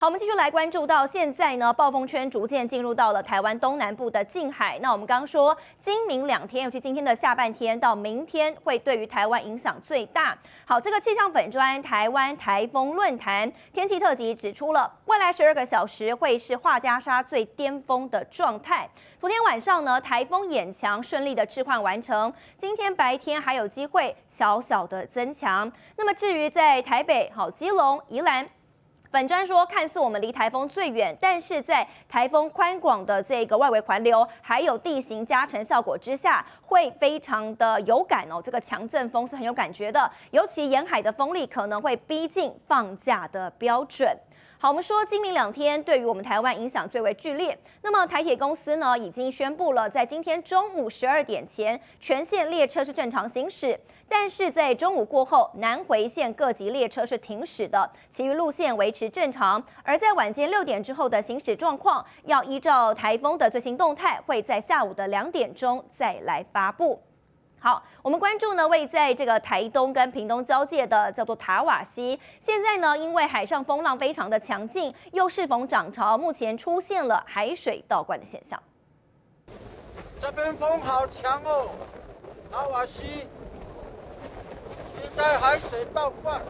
好，我们继续来关注到现在呢，暴风圈逐渐进入到了台湾东南部的近海。那我们刚刚说，今明2天，尤其今天的下半天到明天，会对于台湾影响最大。好，这个气象本专台湾台风论坛天气特辑指出了，未来12个小时会是画家沙最巅峰的状态。昨天晚上呢，台风眼强顺利的置换完成，今天白天还有机会小小的增强。那么至于在台北、基隆、宜兰。本专说，看似我们离台风最远，但是在台风宽广的这个外围环流，还有地形加成效果之下，会非常的有感哦。这个强阵风是很有感觉的，尤其沿海的风力可能会逼近放假的标准。好，我们说今明2天对于我们台湾影响最为剧烈。那么台铁公司呢已经宣布了，在今天中午12点前，全线列车是正常行驶，但是在中午过后，南回线各级列车是停驶的，其余路线维持正常。而在晚间6点之后的行驶状况，要依照台风的最新动态，会在下午的2点钟再来发布。好，我们关注呢，位在这个台东跟屏东交界的叫做塔瓦溪，现在呢，因为海上风浪非常的强劲，又适逢涨潮，目前出现了海水倒灌的现象。这边风好强哦，塔瓦溪现在海水倒灌，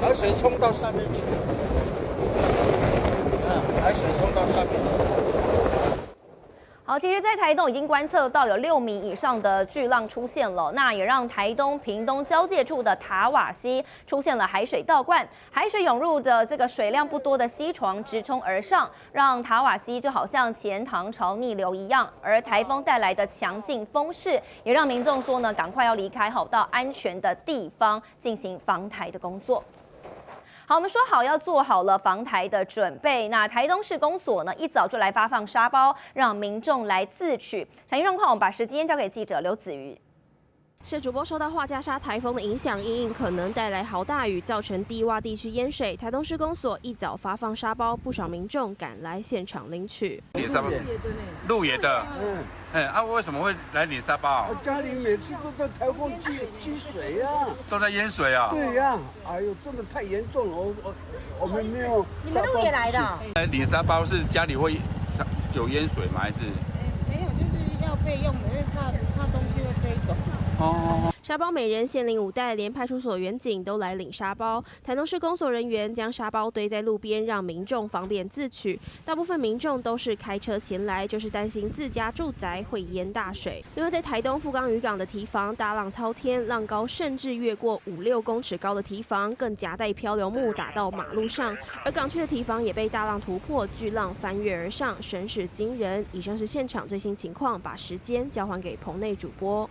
海水冲到上面去，海水冲到上面去。好，其实，在台东已经观测到有6米以上的巨浪出现了，那也让台东、屏东交界处的塔瓦溪出现了海水倒灌，海水涌入的这个水量不多的溪床直冲而上，让塔瓦溪就好像前唐朝逆流一样。而台风带来的强劲风势，也让民众说呢，赶快要离开，好到安全的地方进行防台的工作。好，我们说好要做好了防台的准备。那台东市公所呢，一早就来发放沙包，让民众来自取。产业状况，我们把时间交给记者刘子瑜。是主播受到画家沙台风的影响，因应可能带来豪大雨，造成低洼地区淹水。台东市公所一早发放沙包，不少民众赶来现场领取。领沙包，鹿野的，为什么会来领沙包？家里每次都在台风积水啊，都在淹水啊。对呀，哎呦，真的太严重了，我们没有。你们鹿野来的？领沙包是家里会有淹水吗？还是？没有，就是要备用的，因为怕东西会飞走。沙包每人限领5袋，连派出所员警都来领沙包。台东市公所人员将沙包堆在路边，让民众方便自取。大部分民众都是开车前来，就是担心自家住宅会淹大水。另外，在台东富冈渔港的堤防大浪滔天，浪高甚至越过5-6公尺高的堤防，更夹带漂流木打到马路上。而港区的堤防也被大浪突破，巨浪翻越而上，声势惊人。以上是现场最新情况，把时间交还给棚内主播。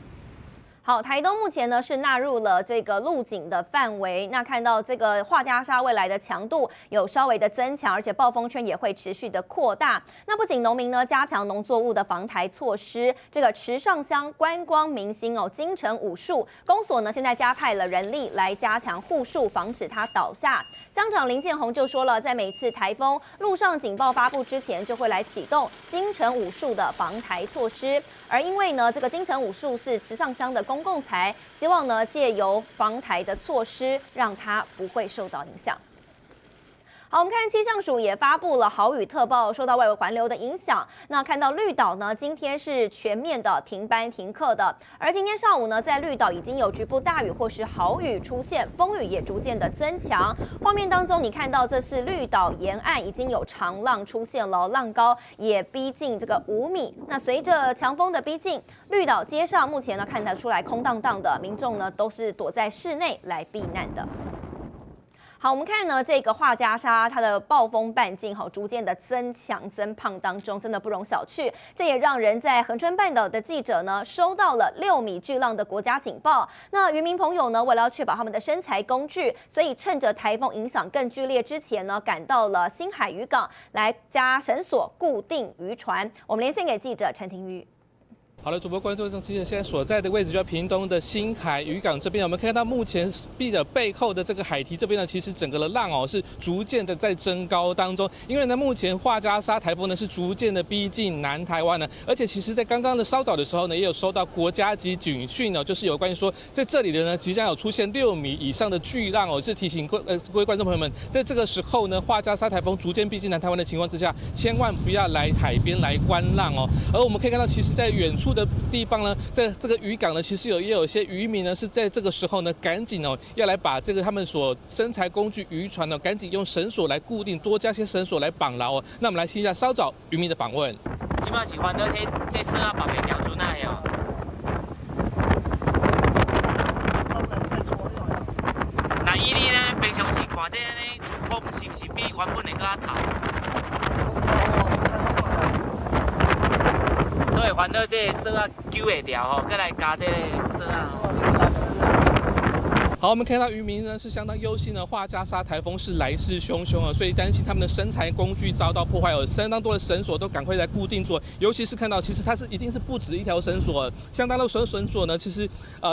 好，台东目前呢是纳入了这个路警的范围。那看到这个画家沙未来的强度有稍微的增强，而且暴风圈也会持续的扩大。那不仅农民呢加强农作物的防台措施，这个池上乡观光明星金城武术公所呢现在加派了人力来加强护树，防止它倒下。乡长林建宏就说了，在每次台风路上警报发布之前，就会来启动金城武术的防台措施。而因为呢，这个金城武术是池上乡的公共财，希望呢借由防台的措施，让它不会受到影响。好，我们看气象署也发布了豪雨特报，受到外围环流的影响。那看到绿岛呢，今天是全面的停班停课的。而今天上午呢，在绿岛已经有局部大雨或是豪雨出现，风雨也逐渐的增强。画面当中，你看到这是绿岛沿岸已经有长浪出现了，浪高也逼近这个5米。那随着强风的逼近，绿岛街上目前呢看得出来空荡荡的，民众呢都是躲在室内来避难的。好，我们看呢，这个画家沙它的暴风半径逐渐的增强增胖当中，真的不容小觑。这也让人在恒春半岛的记者呢，收到了6米巨浪的国家警报。那渔民朋友呢，为了要确保他们的生财工具，所以趁着台风影响更剧烈之前呢，赶到了新海渔港来加绳索固定渔船。我们连线给记者陈庭瑜。好了，主播关注中心现在所在的位置就在屏东的新海渔港这边，我们看到目前闭着背后的这个海堤这边呢，其实整个的浪是逐渐的在增高当中，因为呢目前画家沙台风呢是逐渐的逼近南台湾呢，而且其实在刚刚的稍早的时候呢，也有收到国家级警讯就是有关于说在这里的呢即将有出现6米以上的巨浪是提醒各位观众朋友们，在这个时候呢，画家沙台风逐渐逼近南台湾的情况之下，千万不要来海边来观浪而我们可以看到，其实在远处的地方呢，在这个渔港呢，其实也有一些渔民呢，是在这个时候呢，赶紧要来把这个他们所生财工具渔船赶紧用绳索来固定，多加些绳索来绑牢那我们来听一下稍早渔民的访问。即摆是烦恼这绳啊绑袂条船啊那以你呢，平常时看这个风是不是比原本的更较透？所以烦恼这个绳啊揪会掉再来加这个绳啊。好，我们看到渔民呢是相当忧心的，画家沙台风是来势汹汹所以担心他们的生财工具遭到破坏，有相当多的绳索都赶快来固定住，尤其是看到其实它是一定是不止一条绳索，相当的绳索呢，其实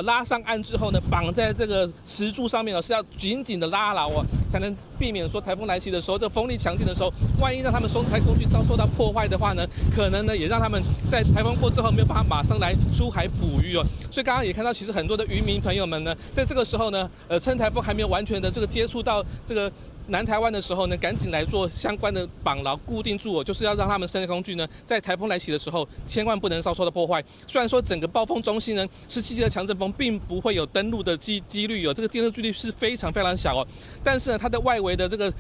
拉上岸之后呢，绑在这个石柱上面是要紧紧的拉牢才能避免说台风来袭的时候，这风力强劲的时候，万一让他们生财工具遭受到破坏的话呢，可能呢也让他们在台风过之后没有办法马上来出海捕鱼所以刚刚也看到，其实很多的渔民朋友们呢，在这个时候呢，趁台风还没有完全的这个接触到这个南台湾的时候呢，赶紧来做相关的绑牢固定住就是要让他们生财工具呢，在台风来袭的时候，千万不能遭受到破坏。虽然说整个暴风中心呢是7级的强阵风，并不会有登陆的几率这个登陆几率是非常非常小但是呢，它的外围的这个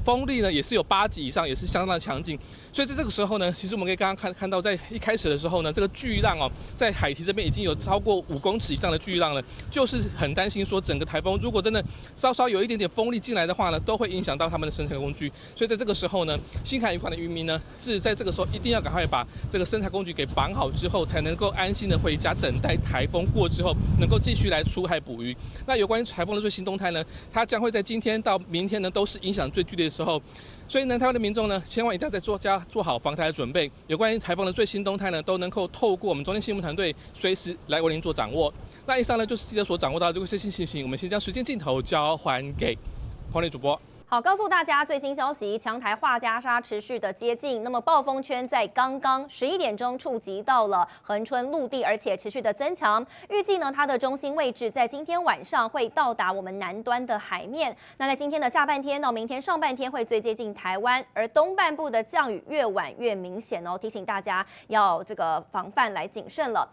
风力呢也是有8级以上，也是相当的强劲。所以在这个时候呢，其实我们可以刚刚看到，在一开始的时候呢，这个巨浪在海堤这边已经有超过5公尺以上的巨浪了，就是很担心说整个台风如果真的稍稍有一点点风力进来的话呢，都会影响到他们的生财工具。所以在这个时候呢，新海渔港的渔民呢，是在这个时候一定要赶快把这个生财工具给绑好之后，才能够安心的回家，等待台风过之后，能够继续来出海捕鱼。那有关于台风的最新动态呢，它将会在今天到明天呢，都是影响最剧烈的时候。所以南台湾的民众呢，千万一定要在做好防台的准备。有关于台风的最新动态呢，都能够透过我们中天新闻团队随时来为您做掌握。那以上呢，就是记者所掌握到的这个最新信息。我们先将时间镜头交还给黄磊主播。好，告诉大家最新消息，强台画家沙持续的接近，那么暴风圈在刚刚11点钟触及到了恒春陆地，而且持续的增强。预计呢，它的中心位置在今天晚上会到达我们南端的海面。那在今天的下半天到明天上半天会最接近台湾，而东半部的降雨越晚越明显提醒大家要这个防范来谨慎了。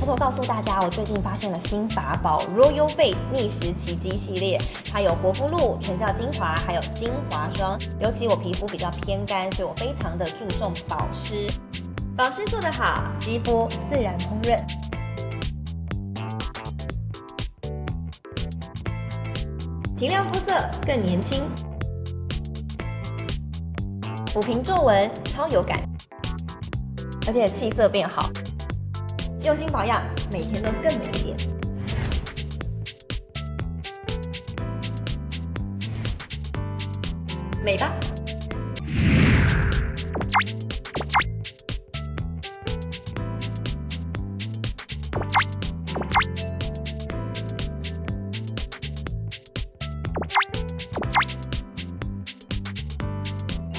偷偷告诉大家，我最近发现了新法宝 Royal Face 逆时奇迹系列，它有活肤露、全效精华，还有精华霜。尤其我皮肤比较偏干，所以我非常的注重保湿。保湿做得好，肌肤自然烹饪。提亮肤色更年轻，抚平皱纹超有感，而且气色变好。用心保养，每天都更美一点。美吧。